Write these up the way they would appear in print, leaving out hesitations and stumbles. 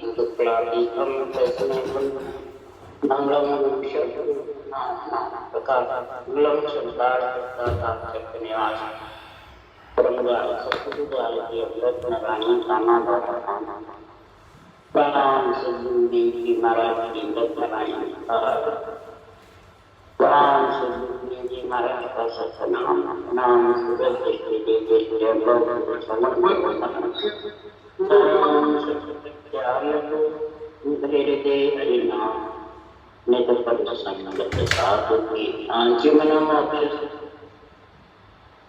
शुक्लातीतं तस्मै मंगलम प्रकार शब्दार्थ परमगाल सतगुरुगाल के रत्न रानी काना प्रणाम सद्गुरु देव जी महाराज की रत्न रानी प्रणाम सद्गुरु देव जी महाराज का सतनाम नाम सुगत दृष्टि देव हृदय हरिनाम नेत्र पर संगत साधु की आंचमन मोक्ष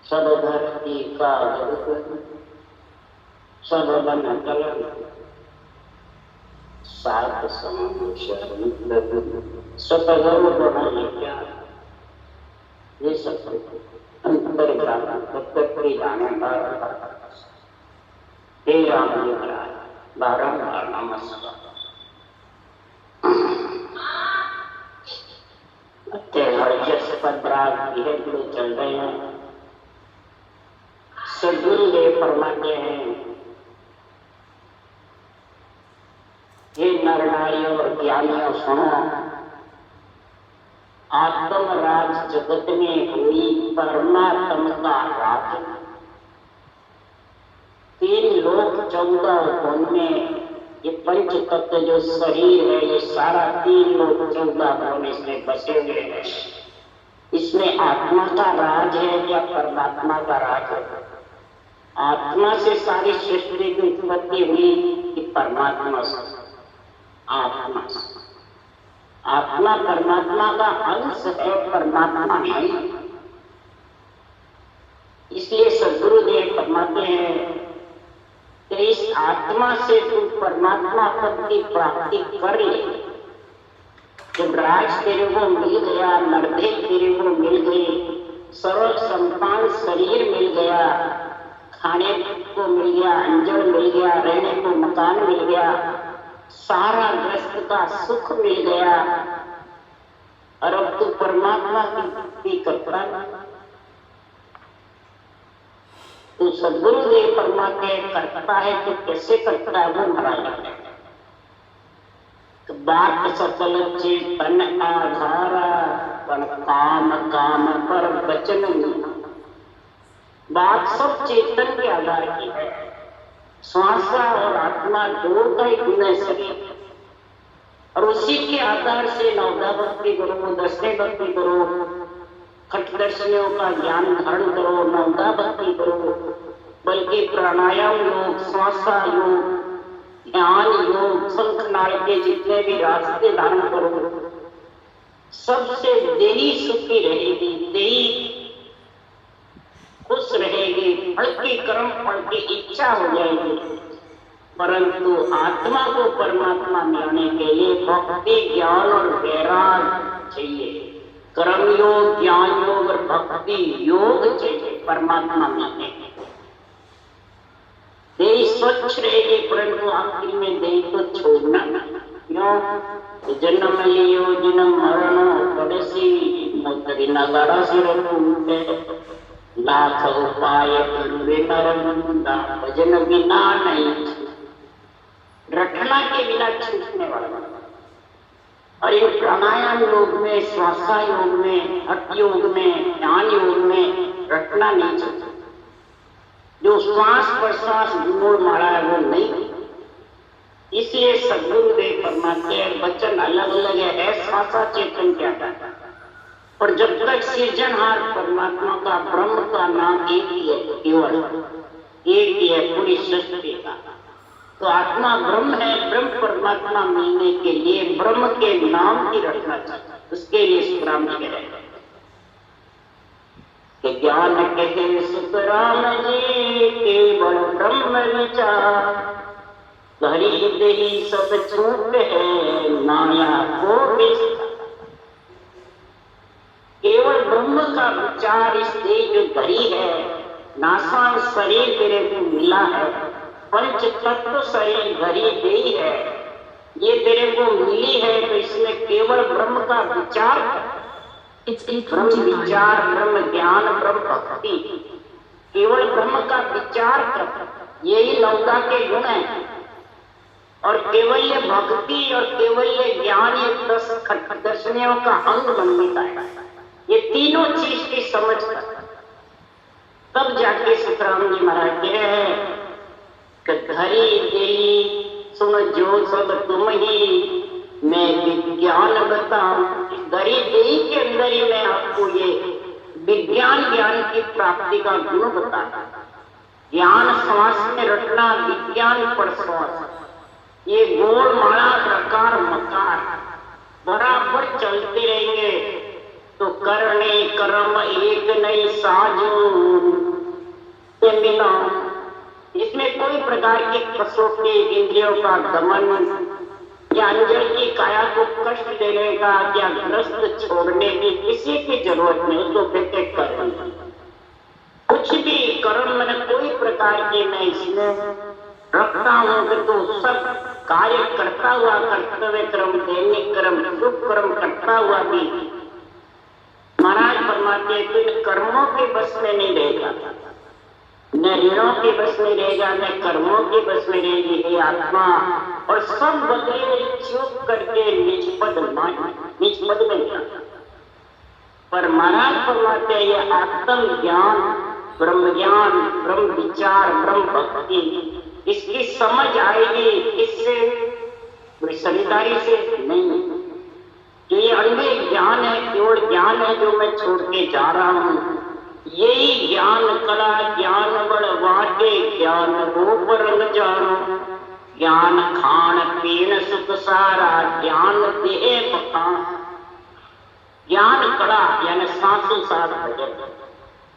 सब धरती का सब बन कलम सात समुद्र सतगुरु बना ये सब अंतर प्रत्यक्ष जाने पर हे राम जी महाराज बारंबार नमस्कार। हर्षस पदराग चल रहे हैं। सद्गुरुदेव फरमाते हैं, हे नर नारियों और ज्ञानियों सुनो, आत्म राज जगत में हुई परमात्म का राज। 3 लोक 14 गुण में ये पंच तत्व जो शरीर है ये सारा 3 लोक 14 गुण इसमें बसे हुए हैं। इसमें आत्मा का राज है या परमात्मा का राज है? आत्मा से सारी सृष्टि की उत्पत्ति हुई कि परमात्मा से? आत्मा परमात्मा का अंश है, परमात्मा नहीं। इसलिए सद्गुरुदेव फरमाते हैं कि इस आत्मा से तू परमात्मा पद की प्राप्ति कर ले। जब राज तेरे को मिल गया, नरदे तेरे को मिल गई, सर्व संतान शरीर मिल गया, खाने को मिल गया, अंजन मिल गया, रहने को मकान मिल गया, सारा ग्रस्त का सुख मिल गया, और अब तू परमात्मा की करता तो सद्गुरुदेव परमात्मा करता है तो कैसे करता है वो महाराज बात सकल चेतन आधारा काम काम पर वचन। बात सब चेतन के आधार की है। श्वासा और आत्मा दो का ही गुण है शरीर, और उसी के आधार से 9 भक्ति करो, 10 भक्ति करो, खटदर्शनियों का ज्ञान धारण करो, 9 भक्ति करो, बल्कि प्राणायाम योग, श्वासा योग, ध्यान योग, शंखनाद के जितने भी रास्ते धारण करो, सबसे देही सुखी रहेगी, देही खुश रहेगी, फल की कर्म फल की इच्छा हो जाएगी। परंतु आत्मा को परमात्मा मिलाने के लिए भक्ति ज्ञान और वैराग चाहिए। कर्म योग, ज्ञान योग और भक्ति योग चाहिए परमात्मा मिलने के। देह स्वच्छ रहेगी, परंतु आखिर में देह को छोड़ना क्यों? जन्म लियो जन्म मरण पड़सी मोतरी नगरा सिर लाख उपाय भजन बिना नहीं, रटना के बिना छूटने वाला। और इन प्राणायाम योग में, श्वासा योग में, हठ योग में, ध्यान योग में रटना नहीं चाहिए। जो श्वास प्रश्वास गुण मारा है वो नहीं। इसलिए सद्गुरुदेव फरमाते हैं वचन अलग अलग है, श्वासा चेतन क्या है। और जब तक सृजनहार परमात्मा का ब्रह्म का नाम एक ही है, केवल एक ही है पूरी सृष्टि का, तो आत्मा ब्रह्म है। ब्रह्म परमात्मा मिलने के लिए ब्रह्म के नाम की रचना चाहिए। उसके लिए सुखराम जी कह ज्ञान कहे सुखराम जी केवल ब्रह्म विचार, धरी देही सब छूट है नाया को केवल ब्रह्म का विचार इस देह जो धरी है, नासान शरीर तेरे को मिला है, पंच तत्व शरीर धरी देही है, ये तेरे को मिली है, तो इसमें केवल ब्रह्म का विचार, ब्रह्म विचार, ब्रह्म ज्ञान, ब्रह्म भक्ति, केवल ब्रह्म का विचार कर, यही 9 के गुण है। और केवल भक्ति और केवल ज्ञान ये 10 दर्शनियों का अंग बन देता है। ये तीनों चीज की समझ तब जाके सुखराम जी महाराज कह रहे हैं कि धरी देही सुन जो सब तुम ही, मैं विज्ञान बताऊं। धरी देही के अंदर ही मैं आपको ये विज्ञान ज्ञान की प्राप्ति का गुण बताता। ज्ञान श्वास में रटना, विज्ञान पर श्वास, ये गोल माला प्रकार मकार बराबर चलते रहेंगे तो करने कर्म एक नहीं साजू मिला। इसमें कोई प्रकार की कसौटी, इंद्रियों का दमन या अंजल की काया को कष्ट देने का या ग्रस्त छोड़ने की किसी की जरूरत नहीं। तो बेटे कर्म कुछ भी कर्म मैंने कोई प्रकार के मैं इसमें रखता हूं तो सब कार्य करता हुआ, कर्तव्य कर्म, दैनिक कर्म, शुभ कर्म करता हुआ भी महाराज फरमाते इन कर्मों के बस में नहीं रहेगा, न ऋणों के बस में रहेगा, न कर्मों के बस में रहेगी ये आत्मा। और सब बदले चूक करके निष्पद में जाता। पर महाराज फरमाते ये आत्म ज्ञान, ब्रह्म ज्ञान, ब्रह्म विचार, ब्रह्म भक्ति, इसकी समझ आएगी किससे? समझदारी से नहीं। जो ये अन्य ज्ञान है, केवल ज्ञान है जो मैं छोड़ के जा रहा हूं, यही ज्ञान कला ज्ञान बड़ वाटे, ज्ञान रूप रंग जानो, ज्ञान खान पीन सुख सारा, ज्ञान देह मकान। ज्ञान कला यानी सांसों साथ भजन,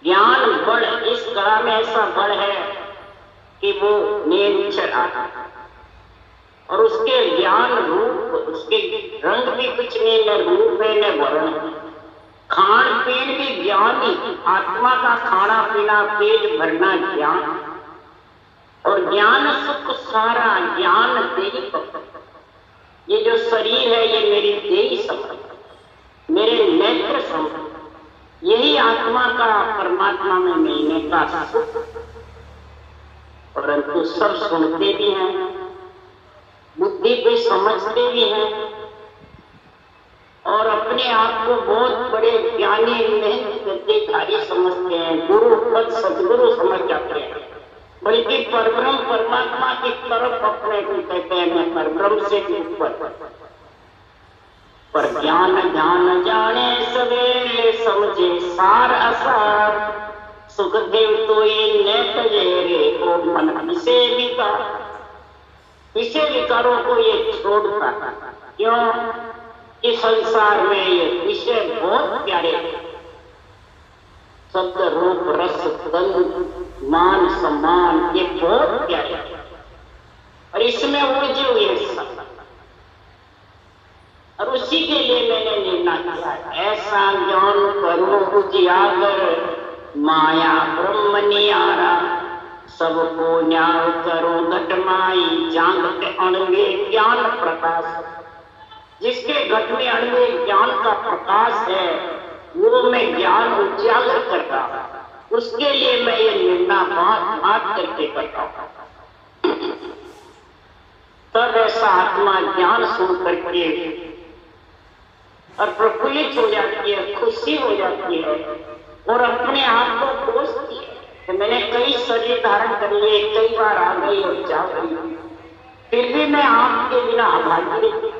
ज्ञान बड़, इस कला में ऐसा बड़ है कि वो नेचर आता और उसके ज्ञान रूप, उसके रंग भी कुछ नहीं, न रूप है न वर्ण। खान पीन भी ज्ञान ही, आत्मा का खाना पीना, पेट भरना ज्ञान। और ज्ञान सुख सारा, ज्ञान देही। ये जो शरीर है ये मेरी देही समझ, मेरे नेत्र समझ, यही आत्मा का परमात्मा में मिलने का सुख। परंतु सब सुनते भी हैं, बुद्धि पे समझते भी हैं और अपने आप को बहुत बड़े ज्ञानी मेहनतधारी समझते हैं, गुरु पद सदगुरु समझ जाते हैं, बल्कि परब्रह्म परमात्मा की तरफ अपने को कहते हैं मैं परब्रह्म से भी ऊपर। पर ज्ञान ध्यान जाने सवेरे समझे सार असार, सुखदेव तो ये रे को मन विषय विकार, विषय विकारों को ये छोड़ता। क्यों? इस संसार में ये विषय बहुत प्यारे, शब्द रूप रस गंध मान सम्मान, ये बहुत प्यारे और इसमें उलझे हुए सब। और उसी के लिए मैंने निर्णय किया, ऐसा ज्ञान करो उजियागर, माया ब्रह्म नियारा, सबको न्याय करो घटमाई, जागते अणवे ज्ञान प्रकाश। जिसके घट में अणवे ज्ञान का प्रकाश है वो मैं ज्ञान उजागर करता, उसके लिए मैं ये निर्णय बात करके करता हूं। तब ऐसा आत्मा ज्ञान सुन करके और प्रफुल्लित हो जाती है, खुशी हो जाती है और अपने आप को कोसती है कि मैंने कई शरीर धारण कर लिए, कई बार आ गई और जा गई, फिर भी मैं आपके बिना अभागी रही,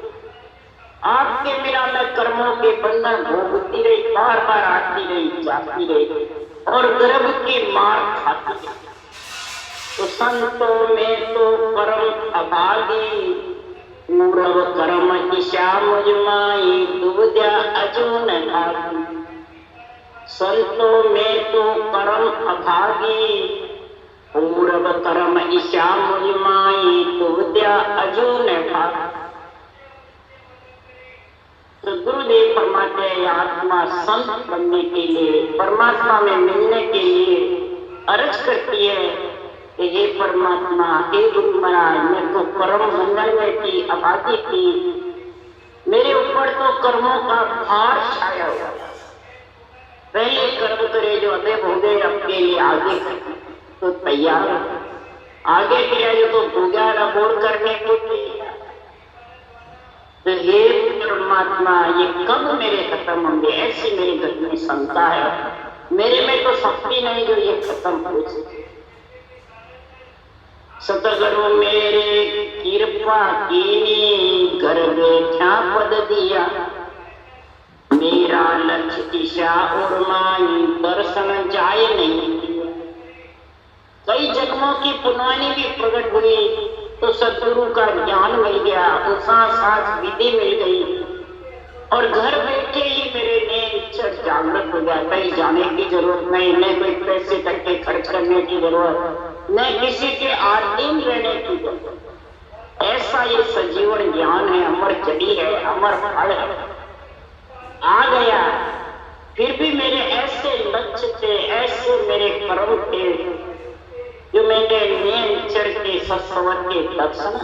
आपके बिना मैं कर्मों के बंधन भोगती रही, बार बार आती रही, जाती रही और गर्भ की मार खाती रही। तो संतों में तो परम अभागी, पूर्व कर्म ईशा मुजमाई, दुविधा अजून भागी। संतों में तो कर्म अभागी, पूर्व कर्म ईशा मुजमाई, दुविधा अजून भागी। तो गुरुदेव फरमाते हैं आत्मा संत बनने के लिए, परमात्मा में मिलने के लिए अर्ज करती है कि ये परमात्मा हे गुरु महाराज, मैं तो कर्म बंधन में थी, अभागी थी, मेरे ऊपर तो कर्मों का भार छाया हुआ। पहले कर्म करे जो अबे हो गए, आपके लिए आगे तो तैयार, आगे किया जो तो पूजा बोल करने को तो हे परमात्मा, ये कब मेरे खत्म होंगे? ऐसी मेरे घर में शंका है। मेरे में तो शक्ति नहीं जो ये खत्म हो सके। सतगुरु मेरे कृपा कीनी, घर बैठा पद दिया। मेरा लक्ष्य दिशा और माई, दर्शन जाए नहीं दिया। कई जन्मों की पुनवानी भी प्रकट हुई तो सदगुरु का ज्ञान मिल गया, साथ विधि मिल गई और घर बैठे ही मेरे नेत्र जागृत हो गया। कहीं जाने की जरूरत नहीं, न कोई पैसे टक्के खर्च करने की जरूरत, न किसी के अधीन रहने की जरूरत। ऐसा ये सजीवन ज्ञान है, अमर जड़ी है, अमर फल है। आ गया। फिर भी मेरे ऐसे लक्ष्य थे, ऐसे मेरे कर्म थे जो मैंने नेचर के सत्सवर के दर्शन,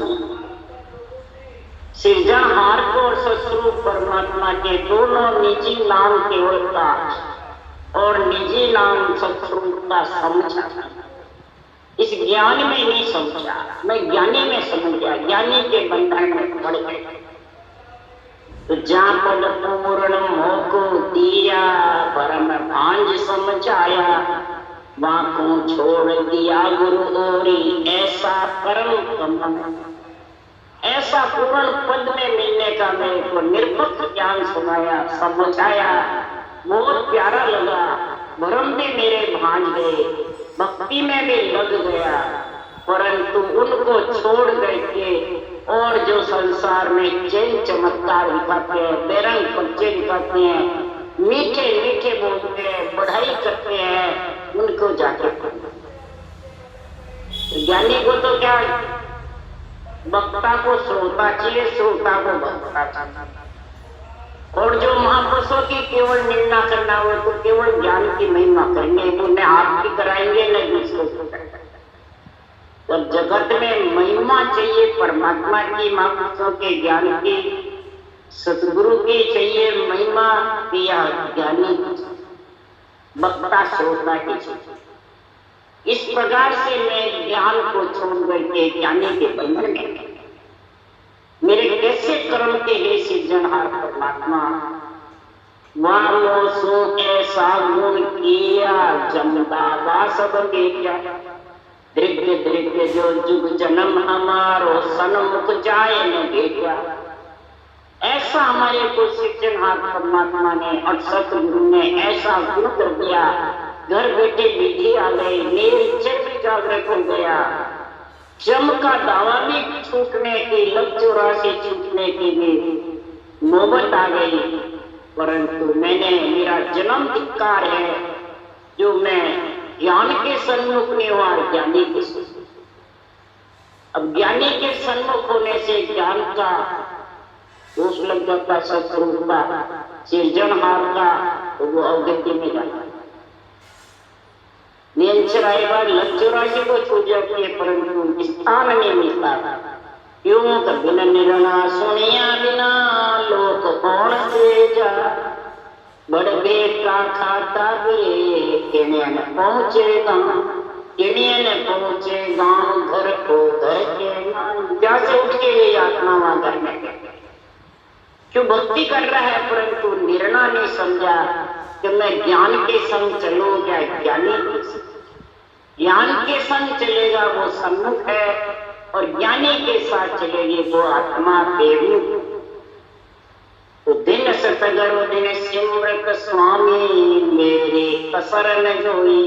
सृजनहार को और सस्वरूप परमात्मा के दोनों निजी नाम केवलता और निजी नाम सत्स्वरूप का समझा। इस ज्ञान में नहीं समझा, मैं ज्ञानी में समझ गया, ज्ञानी के बंधन में पड़ गया। तो जहाँ पद पूर्ण मोह को दिया, परम भांज समझाया, वहां को छोड़ दिया गुरु ओरी, ऐसा परम कमन। ऐसा पूर्ण पद में मिलने का मेरे को निरपक्ष ज्ञान सुनाया, समझाया, बहुत प्यारा लगा। भ्रम भी मेरे भांज गए, भक्ति में भी लग गया। परंतु उनको छोड़ करके और जो संसार में चैन चमत्कार दिखाते हैं, बेरंग बच्चे दिखाते हैं, मीठे मीठे बोलते हैं, बढ़ाई करते हैं, उनको जाके ज्ञानी को तो क्या, वक्ता को श्रोता चाहिए, श्रोता को वक्ता चाहिए। और जो महापुरुषों की केवल निंदा करना हो तो केवल ज्ञान की महिमा करेंगे, उन्हें आपकी कराएंगे न दूसरों को कराएंगे। तो जगत में महिमा चाहिए परमात्मा की, महापुरुषों के ज्ञान की, सतगुरु की चाहिए महिमा, या ज्ञानी वक्ता श्रोता की चाहिए। इस प्रकार से मैं ज्ञान को छोड़ करके ज्ञानी के बंधन में, मेरे कैसे कर्म के हे सृजनहार परमात्मा, वालो सो ऐसा गुण किया, जमदागा सब देखा। दृग्य दृग्य जो जुग जन्म हमारो, सन्मुख जाए न देखा। ऐसा हमारे को सृजनहार परमात्मा ने और सतगुरु ने ऐसा गुण कर दिया। घर बैठे विधि आ गई, निश्चय भी जागृत हो गया, जम का दावा भी छूटने की, लक्ष्य राशि छूटने की भी नौबत आ गई। परंतु मैंने, मेरा जन्म धिक्कार है जो मैं ज्ञान के सन्मुख में हुआ, ज्ञानी के सन्मुख। अब ज्ञानी के सन्मुख होने से ज्ञान का दोष लग जाता, सत्स्वरूप का, सृजनहार का, तो वो अवगति में जाता है। लक्ष्य राशि को छूट जाती है, परंतु स्थान नहीं मिलता। क्यों? बिना निर्णा सुनिया बिना लोक कौन से जा, बड़े बेटा खाता भी केने न पहुंचेगा, केने न पहुंचेगा घर को घर के। क्या से उठ के ये आत्मा वहां घर में क्यों भक्ति कर रहा है, परंतु निर्णय नहीं समझा कि मैं ज्ञान के संग चलूंगा, ज्ञानी के संग। ज्ञान के संग चलेगा वो सन्मुख है, और ज्ञानी के साथ चलेगी वो आत्मा देवमुख। तो दिन सतगुरु दिन सिमरत स्वामी, मेरी कसर न जोई।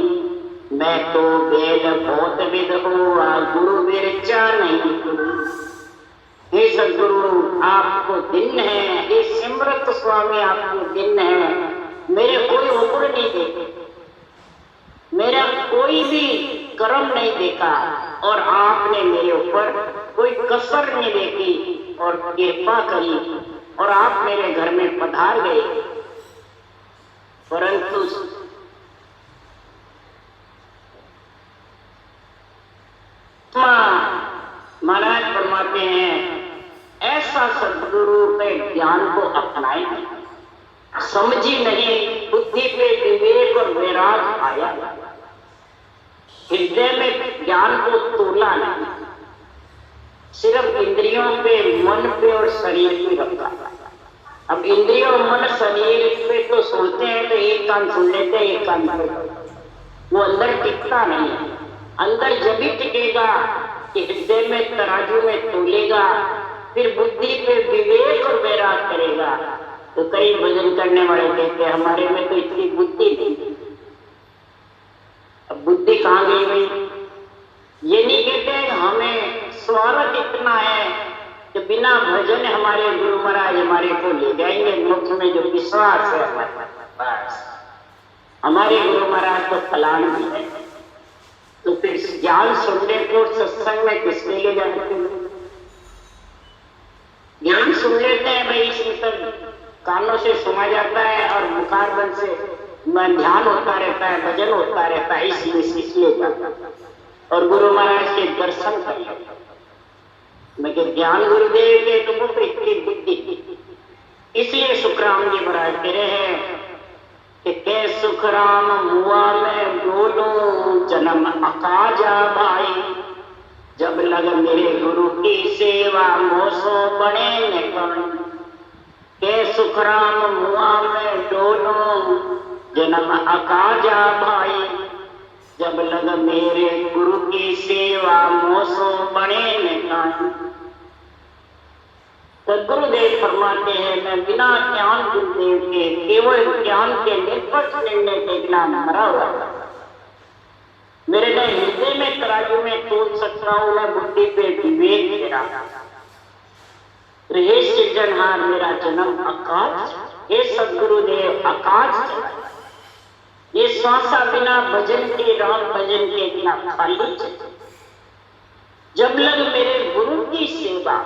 मैं तो वेद बहुत विद हुआ, गुरु विरचा नहीं हुई। हे सदगुरु आपको दिन है, हे सिमरत स्वामी आपको दिन है। मेरे कोई उम्र नहीं देखी, मेरा कोई भी कर्म नहीं देखा, और आपने मेरे ऊपर कोई कसर नहीं देखी और कृपा करी, और आप मेरे घर में पधार गए। परंतु महाराज फरमाते हैं, ऐसा सदगुरु पे ज्ञान को अपनाए, समझी नहीं, बुद्धि पे विवेक और वैराग आया, हृदय में ज्ञान को तोला नहीं। सिर्फ इंद्रियों पे, मन पे और शरीर पे रखा। अब इंद्रियों, मन, शरीर पे तो सुनते हैं तो एक कान सुन लेते हैं, एक कान वो अंदर टिकता नहीं है। अंदर जब भी टिकेगा कि हृदय में तराजू में तोलेगा, फिर बुद्धि पे विवेक और वैराग करेगा। तो कई भजन करने वाले कहते हैं हमारे में तो इतनी बुद्धि नहीं। अब बुद्धि कहाँ गई भाई? ये नहीं कहते हैं हमें स्वार्थ इतना है कि बिना भजन हमारे गुरु महाराज हमारे को ले जाएंगे मोक्ष में, जो विश्वास है बस हमारे गुरु महाराज को फलान भी है। तो फिर ज्ञान सुनने को सत्संग में किसने ले जाते हैं? ज्ञान सुन लेते हैं भाई, इसमें सब कानों से सुना जाता है और मुखार बंद से ध्यान होता रहता है, भजन होता रहता है, इसलिए जाता है। और गुरु महाराज के दर्शन कर लेते। मैं कि ज्ञान गुरुदेव के तुमको तो इतनी बुद्धि, इसलिए सुखराम जी महाराज कह रहे हैं कि कै सुखराम मुआ में डोलो जन्म अकाजा भाई, जब लग मेरे गुरु की सेवा मोसो बने निकल। के सुखराम मुआ में डोलो जन्म अकाजा भाई, जब लग मेरे गुरु की सेवा मोसो बने निकल। तो गुरुदेव फरमाते हैं मैं बिना ज्ञान गुरुदेव के, केवल ज्ञान के निष्पक्ष निर्णय के बिना मरा हुआ था। मेरे मैं हृदय में तराजू में तोल सकता हूं, मैं बुद्धि पे विवेक दे रहा। हे सृजनहार मेरा जन्म आकाश, हे सदगुरुदेव आकाश, ये श्वासा बिना भजन के, राम भजन के बिना खाली। जब लग मेरे गुरु की सेवा,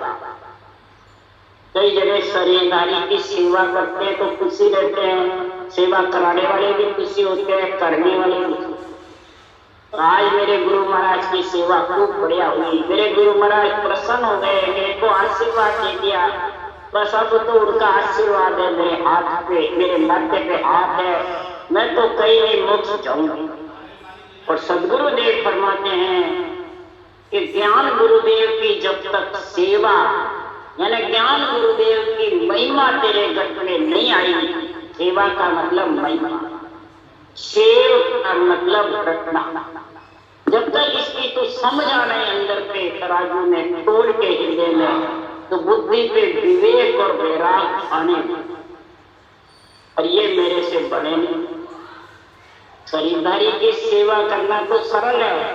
कई जगह शरीरधारी की सेवा करते हैं तो खुशी रहते हैं, सेवा कराने वाले भी खुशी होते हैं, करने वाले भी। आज मेरे गुरु महाराज की सेवा खूब बढ़िया हुई, मेरे गुरु महाराज प्रसन्न हो गए, मेरे को आशीर्वाद दे दिया। बस अब तो उनका आशीर्वाद है मेरे हाथ पे, मेरे मध्य पे हाथ है, मैं तो कहीं नहीं मोक्ष जाऊंगी। और सदगुरुदेव फरमाते हैं कि ज्ञान गुरुदेव की जब तक सेवा, यानी ज्ञान गुरुदेव की महिमा तेरे गट में नहीं आई, सेवा का मतलब महिमा, सेव का मतलब रखना, जब तक इसकी तो समझ आ नहीं अंदर पे तराजू में तोड़ के हृदय में, तो बुद्धि पे विवेक और वैराग आने। और ये मेरे से बने नहीं। शरीरधारी की सेवा करना तो सरल है,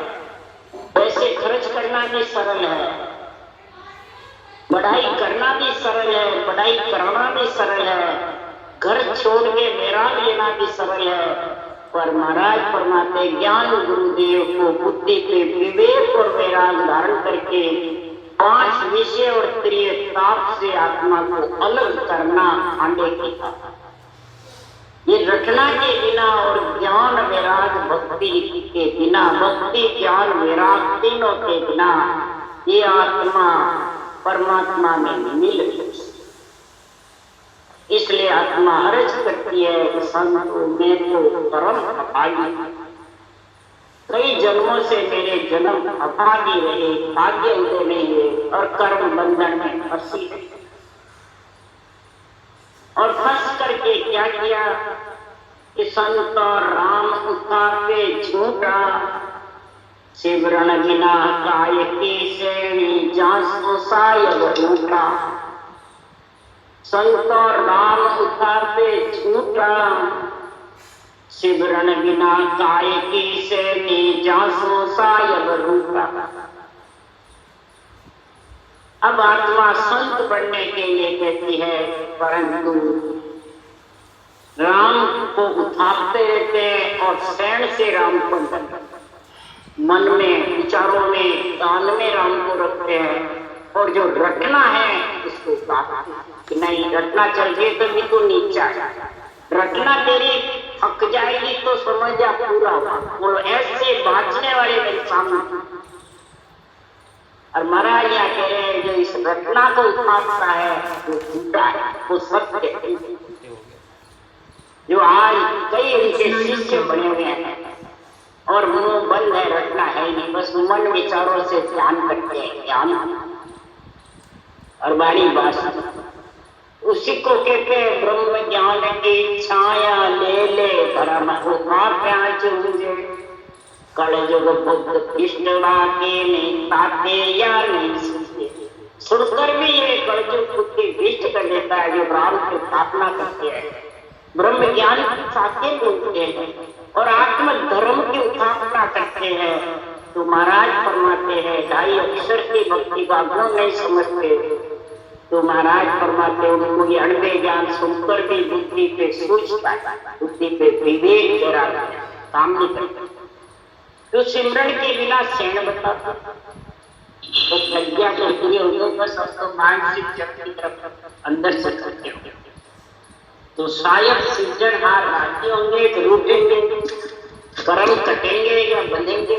पैसे खर्च करना भी सरल है, पढ़ाई करना भी सरल है, पढ़ाई कराना भी सरल है, घर छोड़ के वैराग लेना भी सरल है। पर महाराज फरमाते ज्ञान गुरुदेव को बुद्धि पे विवेक और वैराग धारण करके 5 विषय और त्रिय ताप से आत्मा को अलग करना आंडे की था। ये रटना के बिना और ज्ञान वैराग भक्ति के बिना, भक्ति ज्ञान वैराग तीनों के बिना ये आत्मा परमात्मा में मिल गई। इसलिए आत्मा अर्ज करती है कि संतो मैं तो परम अभागी, कई जन्मों से मेरे जन्म अभागी रहे, भाग्य उदय नहीं हुए और कर्म बंधन में फंसी रही। और फंस करके क्या किया कि संत राम उतारे झूठा, शिवरण बिना काय की श्रेणी जासो सायब झूठा। संत राम उतारे झूठा, शिवरण बिना काय की श्रेणी जासो सायब झूठा। अब आत्मा संत बनने के लिए कहती है, परंतु राम को उठाते रहते हैं और शरण से राम को मन में, विचारों में, दान में राम को रखते हैं। और जो रटना है उसको कहा कि नहीं, रटना चल गई तो भी तो नीचा है, रटना तेरी थक जाएगी तो समझ जा पूरा हुआ। बोलो ऐसे बाँचने वाले मेरे सामने। और महाराज यहाँ कह रहे हैं जो इस रटना को उठाता है वो झूठा है, वो सत्य है। जो आज कई उनके शिष्य बने हुए हैं और मुंह बंद है, रटना है नहीं, बस मन विचारों से ध्यान करते हैं, ध्यान। और बारी बात उसी को कहते हैं ब्रह्म ज्ञान की छाया ले ले धर्म उठा प्याज मुझे कलयुग बुद्ध कृष्णवा के ताते या नहीं सुनते। सुनकर भी ये कलयुग बुद्धि विष्ट कर देता है जो राम की स्थापना करते हैं, ब्रह्म ज्ञान की साथे बोलते हैं और आत्म धर्म की स्थापना करते हैं। तो महाराज फरमाते हैं ढाई अक्षर की भक्ति का गुण नहीं समझते। तो महाराज फरमाते उनको ये अणबे ज्ञान सुनकर भी बुद्धि पे सूझता है, बुद्धि पे विवेक जरा काम नहीं करता। तो सिमरन के बिना शैन बताता तो प्रज्ञा के लिए उनको बस सबको मानसिक शक्ति तरफ अंदर से करते होंगे। तो शायद सृजनहार राजी होंगे तो रूठेंगे, कर्म कटेंगे या बंधेंगे,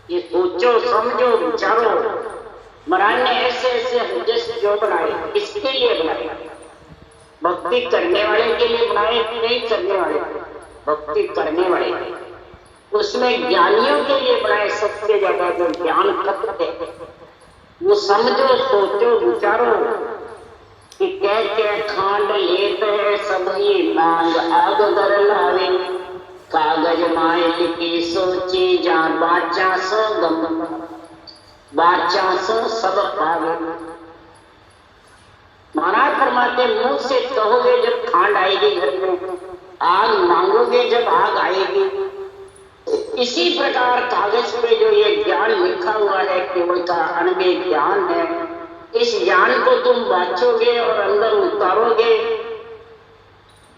ये सोचो समझो विचारो। महाराज ने ऐसे ऐसे हृदय जो बनाए, किसके लिए बनाए? भक्ति करने वाले के लिए बनाए कि नहीं करने वाले? भक्ति करने वाले। उसमें ज्ञानियों के लिए बनाए, सबसे ज्यादा जो ज्ञान तत्व है वो समझो सोचो विचारो कि क्या खांड लेते हैं सभी मांग आग कर लावे कागज माए लिखी सोची जान बाचा सो गम बाचा सो सब पावे। महाराज फरमाते मुंह से कहोगे जब खांड आएगी घर में, आग मांगोगे जब आग आएगी। इसी प्रकार कागज पे जो ये ज्ञान लिखा हुआ है केवल का अणबे ज्ञान है, इस ज्ञान को तुम बांचोगे और अंदर उतारोगे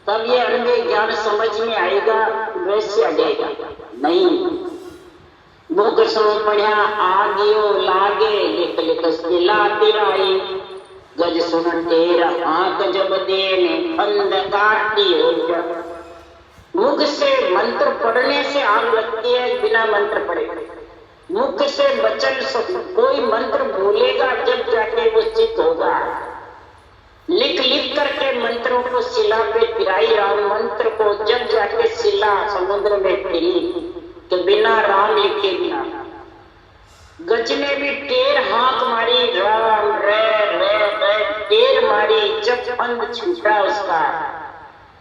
तब ये अणबे ज्ञान समझ में आएगा, वैसे आ जाएगा नहीं। मुख सो पढ़िया आगियो लागे लिख लिख सिला तिराई गज सुन तेरा आंख जब देने फंद काटी हो जा। मुख से मंत्र पढ़ने से आग लगती है, बिना मंत्र पढ़े। मुख से वचन कोई मंत्र बोलेगा जब जाके वो चित्त होगा। लिख लिख करके मंत्रों को शिला पे तिराई, राम मंत्र को जब जाके शिला समुद्र में फिरी तो बिना राम लिखे बिना। गज ने भी टेर हाथ मारी, राम रे रे रे टेर मारी जब फंद छूटा उसका।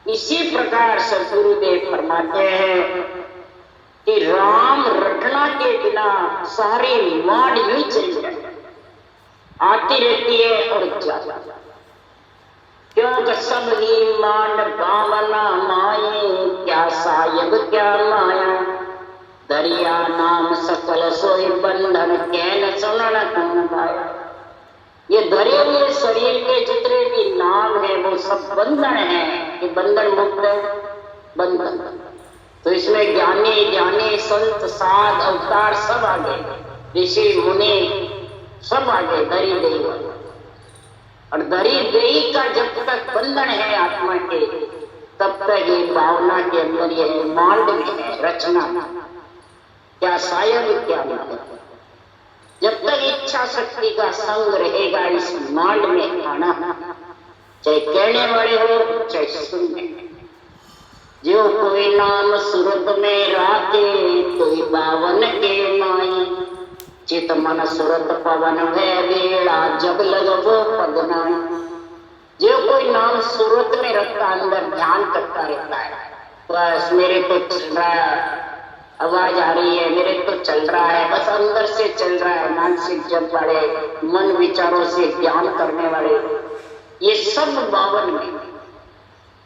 इसी प्रकार सदगुरुदेव फरमाते हैं कि राम रटना के बिना सारी वाण ही चली जाती, आती रहती है और जाती। क्योंकि सब ही मान बावना माए क्या सायब क्या माया दरिया नाम सकल सोई बंधन कैन सुनन कौन पाया। ये धरे हुए शरीर के जितने भी नाम है वो सब बंधन है, कि बंधन मुक्त है बंधन। तो इसमें ज्ञानी ज्ञानी संत साध अवतार सब आ गए, ऋषि मुनि सब आ गए धरी देई। और धरी देई का जब तक बंधन है आत्मा के तब तक ये भावना के अंदर ये मांड में है रचना क्या शायद क्या मतलब। जब तक इच्छा शक्ति का संग रहेगा इस मांड में आना, चाहे कहने वाले हो चाहे सुनने। जो कोई नाम सूरत में राखे कोई बावन के माई चित मन सूरत पवन है वेड़ा जब लगो पदनाई। जो कोई नाम सूरत में रखता अंदर ध्यान करता रहता है, बस मेरे को चल रहा है, आवाज आ रही है मेरे तो चल रहा है, बस अंदर से चल रहा है। मानसिक जप वाले मन विचारों से ध्यान करने वाले ये सब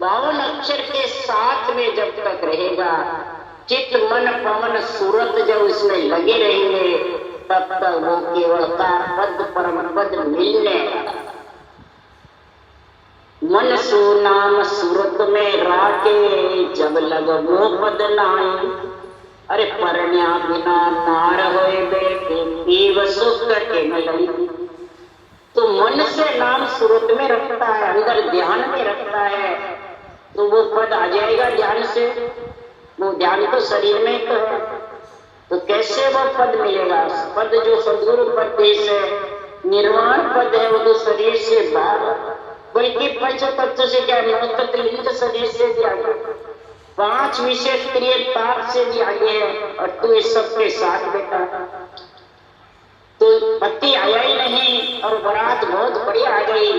52 अक्षर के साथ में जब तक रहेगा, चित्त मन पवन सूरत जब इसमें लगे रहेंगे तब तक वो केवल का पद परम पद मिलने। मन सु नाम सूरत में राके जब लग वो पद नाई। अरे परण्या बिना नार होए बेटे पीव सुख के मिलई। तो मन से नाम सूरत में रखता है, अंदर ध्यान में रखता है, तो वो पद आ जाएगा ध्यान से। वो ध्यान तो शरीर में तो है, तो कैसे वो पद मिलेगा? पद जो सदगुरु पद से निर्वाण पद है वो तो शरीर से बाहर, बल्कि पंच तत्व से क्या लिंग शरीर से भी आगे, 5 विशेष क्रिय ताप से भी आगे है। और तू इस सबके साथ बेटा, तो पति आया ही नहीं और बारात बहुत बढ़िया आ गई,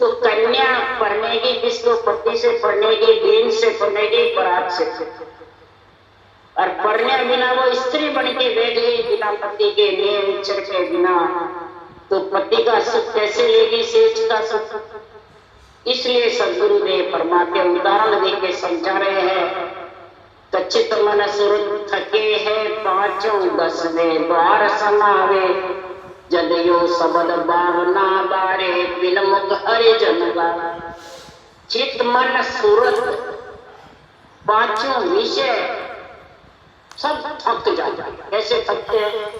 तो कन्या पढ़नेगी किसको? पति से पढ़नेगी, दीन से पढ़नेगी, बारात से। और पढ़ने बिना वो स्त्री बन के बैठ गई बिना पति के, नियम इच्छा के बिना, तो पति का सुख कैसे लेगी? सेज का सुख। इसलिए सदगुरुदेव परमात्मा उदाहरण देके समझा रहे हैं, कच्चित मन सुरत थके है पांचों दसवे द्वार समावे, जदयो सबद भावना बारे बिन मुख हरिजन गावे। चित मन सूरत पांचों विषय सब थक जाता है। कैसे थकते हैं?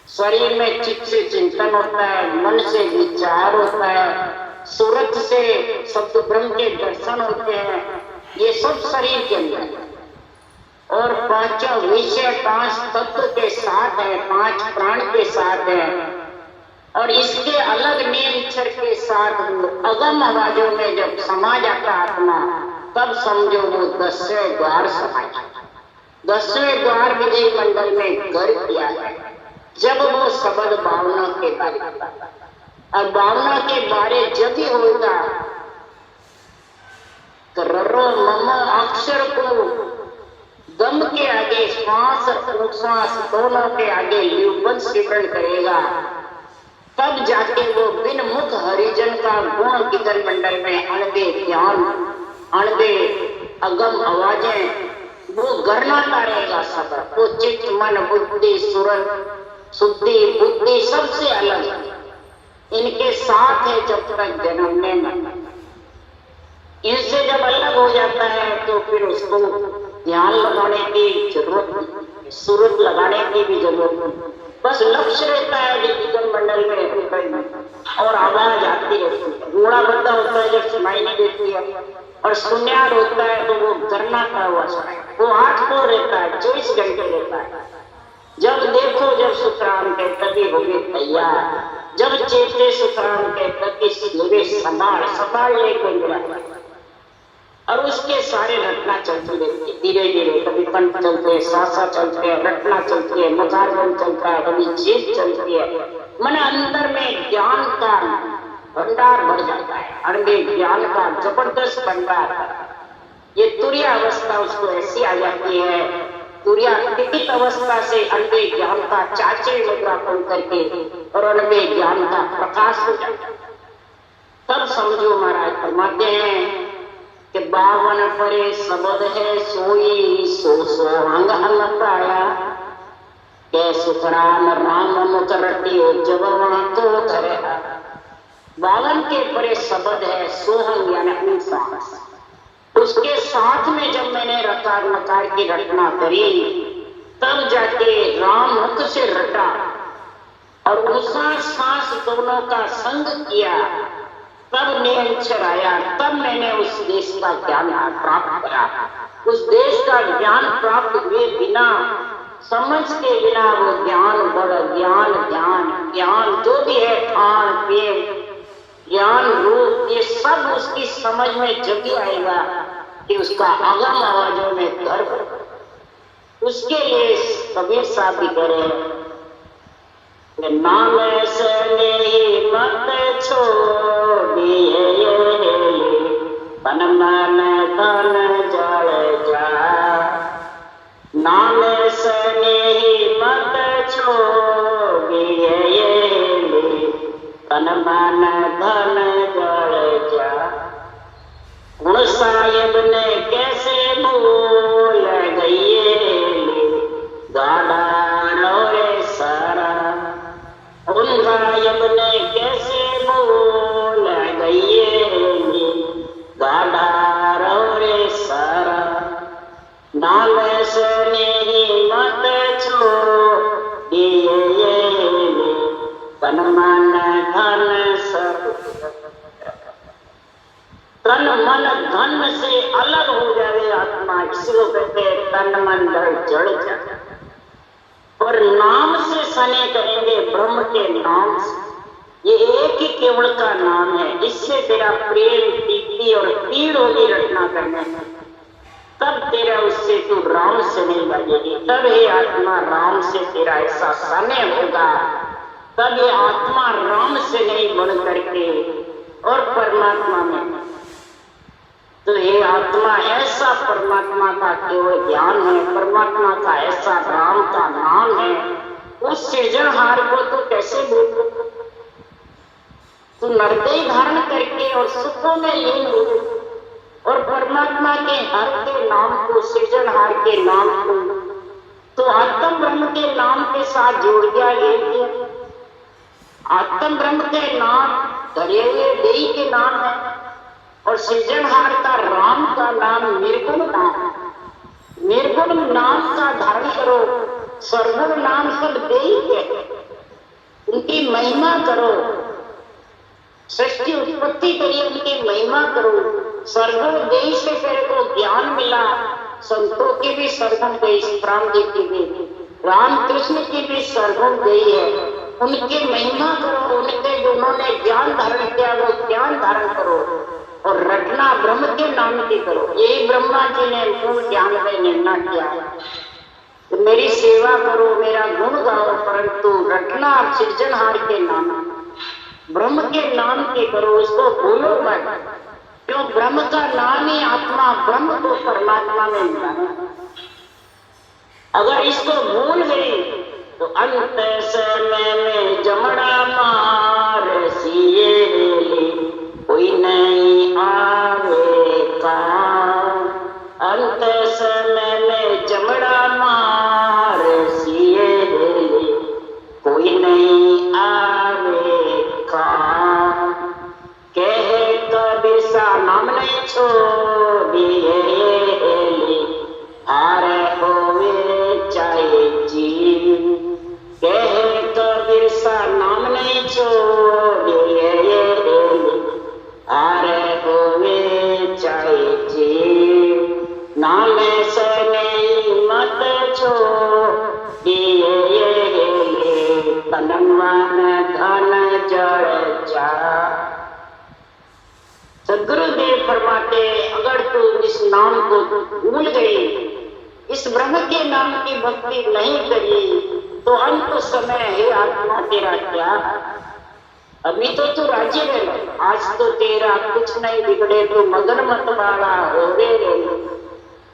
शरीर में चित्त से चिंतन होता है, मन से विचार होता है, सूरत से शब्द ब्रह्म के दर्शन होते हैं, ये सब शरीर के अंदर है। और पांचों विषय 5 तत्व के साथ है, 5 प्राण के साथ है, और इसके अलग नियम अक्षर के साथ अगम आवाजों में जब समा जाता आत्मा, तब समझो वो 10वें द्वार समा जाता। 10वें द्वार विजय मंडल में घर किया है, जब वो शब्द भावना के बारे में, और भावना के बारे जब ही होगा करो मम अक्षर को दम के आगे, श्वास उच्छ्वास दोनों के आगे युगपद सिमरण करेगा, तब जाके वो बिन मुख हरिजन का गुण किधर मंडल में अणबे ज्ञान, अणबे अगम आवाजें वो गणना करेगा। सब वो चित्त मन बुद्धि सूरत शुद्धि बुद्धि सबसे अलग इनके साथ है जब तक जन्म लेना। इनसे जब अलग हो जाता है तो फिर उसको ध्यान लगाने की जरूरत नहीं, सूरत लगाने की भी जरूरत नहीं, बस लक्ष्य रहता है डिजिटल मंडल में और आवाज आती रहती है। घोड़ा बंदा होता है जब सुनाई नहीं देती है, और सुन्यार होता है तो वो करना का हुआ सुनाई, वो 8 को रहता है, 24 घंटे रहता है। जब देखो जब सुखराम के तभी होगे तैयार, जब चेते सुखराम के तभी मेरे संभाल लेको मिला। और उसके सारे रटना चलती रहती है धीरे धीरे, कभी कंठ चलते हैं, सासा चलते हैं, रटना चलती है, मजारवन चलता है, कभी चेत चलती है। मन अंदर में ज्ञान का भंडार बढ़ जाता है, अणबे ज्ञान का जबरदस्त भंडार। ये तुरीय अवस्था उसको ऐसी आ जाती है, तुरीय टिकित अवस्था से अणबे ज्ञान का चाचे मुद्रापन करके और अणबे ज्ञान का प्रकाश हो जाता है। तब समझो महाराज फरमाते हैं कि 52 परे शब्द है सोई सो अंग हल पाया, के सुखराम राम मुख रटियो जब वहां तो धरे। 52 के परे शब्द है सोहम यानी इंसान, उसके साथ में जब मैंने रकार नकार की रटना करी, तब जाके राम मुख से रटा और उसका सांस दोनों का संग किया, तब निरंतर आया, तब मैंने उस देश का ज्ञान प्राप्त करा। उस देश का ज्ञान प्राप्त हुए बिना, समझ के बिना वो ज्ञान बड़ ज्ञान ज्ञान ज्ञान जो भी है खान पीन ज्ञान रूप, ये सब उसकी समझ में जब ही आएगा कि उसका अगम आवाजों में गर्व। उसके लिए कबीर साहब भी करें, नाम से नहीं मत छोड़िए, तन मन धन जल जा। नाम से नहीं मत छोड़िए, तन मन धन जल जा। गुण साहिब ने कैसे भूल गई, गाड़ा रे सारा। गुण साहिब ने कैसे भूल गई, गाड़ा रे सारा। नाम से नहीं मत छोड़िए, तन मन धन सब। तन मन धन से अलग हो जाए आत्मा, इसको कहते हैं तन मन धन जड़ जाए। और नाम से सने करेंगे, ब्रह्म के नाम से। ये एक ही केवल का नाम है, इससे तेरा प्रेम प्रीति और पीड़ होगी रटना करने में। तब तेरा उससे तू राम से नहीं लगेगी। तब ये आत्मा राम से तेरा ऐसा सने होगा, तब ये आत्मा राम से नहीं बन करके और परमात्मा में, तो ये आत्मा ऐसा परमात्मा का केवल ज्ञान है, परमात्मा का ऐसा राम का नाम है, उस सृजनहार को तो कैसे भूल। तू नरदेह धारण करके और सुखों में लीन हो और परमात्मा के हर के नाम को, सृजनहार के नाम को तो आत्म ब्रह्म के नाम के साथ जोड़ गया। ये आत्म ब्रह्म के नाम धरे हुए देही के नाम है और सृजनहार का राम का नाम निर्गुण नाम, निर्गुण नाम का धारण करो। सर्वगुण नाम सब देही के, उनकी महिमा करो। सृष्टि उत्पत्ति करिए, उनकी महिमा करो। सर्वगुण देही से तेरे को ज्ञान मिला। संतों की भी सर्वगुण देही, राम जी की भी, रामकृष्ण की भी सर्वगुण देही है। उनकी महिमा करो, उनके जो उन्होंने ज्ञान धारण किया वो ज्ञान धारण करो और रटना ब्रह्म के नाम की करो। यही ब्रह्मा जी ने मूल ज्ञान में निर्णय किया, तो मेरी सेवा करो, मेरा गुण गाओ, परंतु रटना सृजनहार के नाम, ब्रह्म के नाम की करो, उसको भूलो मत। क्यों? ब्रह्म का नाम ही आत्मा, ब्रह्म को परमात्मा में मिला। अगर इसको भूल गई तो अंत समय में जमड़ा मार सिए कोई नहीं आवेगा। अंत समय में जमड़ा मार सिए कोई नहीं आवेगा। कहे कबीर सा नाम नहीं छोड़िए, हारे होवे चाहे जी। कहे कबीर सा नाम नहीं छोड़िए, हारे होवे चाहे जी। नाम से नहीं मत छोड़िए, तन मन धन जड़ जा। सदगुरुदेव फरमाते, अगर तू इस नाम को भूल गई, इस ब्रह्म के नाम की भक्ति नहीं करी, तो अंत समय है आत्मा तेरा क्या। अभी तो तू राज्य में, आज तो तेरा कुछ नहीं बिगड़े, तो मगन मत वाला हो रे।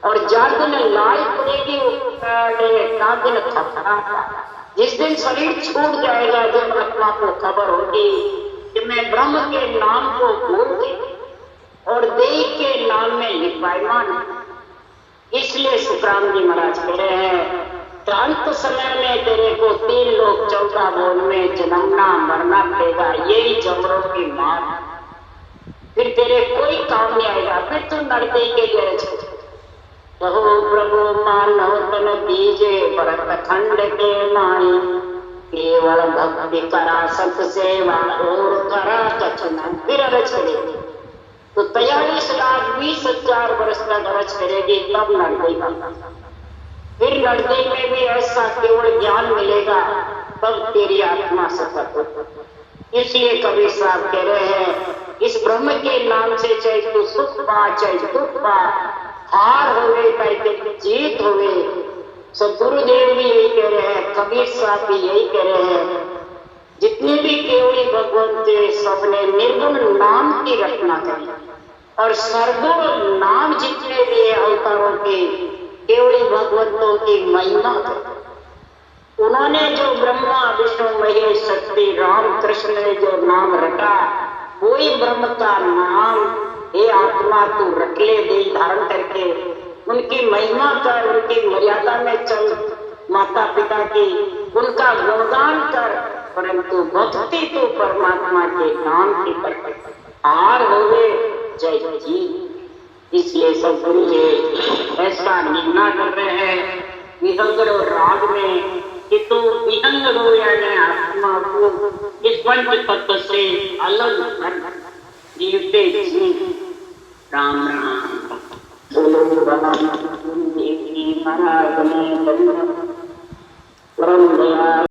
और जा दिन लाल पड़ेगी का दिन खपरा। जिस दिन शरीर छूट जाएगा, जब आत्मा को खबर होगी कि मैं ब्रह्म के नाम को भूल गई और देह के नाम में लिपायमान। इसलिए सुखराम जी महाराज कह रहे हैं, अंत समय में तेरे को 3 लोग 14 भुवन में जन्मना मरना पड़ेगा, यही जमरों की मार। फिर तेरे कोई काम नहीं आएगा, फिर तू नरते के लिए कहो प्रभु मानो तन दीजे भरत खंड के माई। केवल भक्ति करा सत सेवा और करा कचना। फिर अरज करेगी तो 43 लाख 20,000 वर्ष तक अरज करेगी, तब नरते का। फिर नरते में भी ऐसा केवल ज्ञान मिलेगा, तब तेरी आत्मा सफल हो। इसलिए कबीर साहब कह रहे हैं, इस ब्रह्म के नाम से चाहे तू सुख पा चाहे दुख पा, हार होवे चाहे जीत होवे। सदगुरुदेव भी यही कह रहे हैं, कबीर साहब भी यही कह रहे हैं, जितने भी केवली भगवान थे सबने निर्गुण नाम की रचना करी और सर्वगुण नाम जितने भी अवतारों के केवली भगवंतों की महिमा करी। उन्होंने जो ब्रह्मा विष्णु महेश शक्ति राम कृष्ण ने जो नाम रटा, वही ब्रह्म का नाम हे आत्मा तू रख ले, देह धारण करके उनकी महिमा कर, उनकी मर्यादा में चल, माता पिता की उनका गुणगान कर, परंतु भक्ति तो परमात्मा के नाम की कर हार होवे जय जी। इसलिए सदगुरु जी ऐसा निर्णय कर रहे हैं विहंग राग में कि तू विहंग हो यानी आत्मा को इस पंच तत्व से अलग कर जीवते जी। राम राम बोलो राम महाराज ने परम दया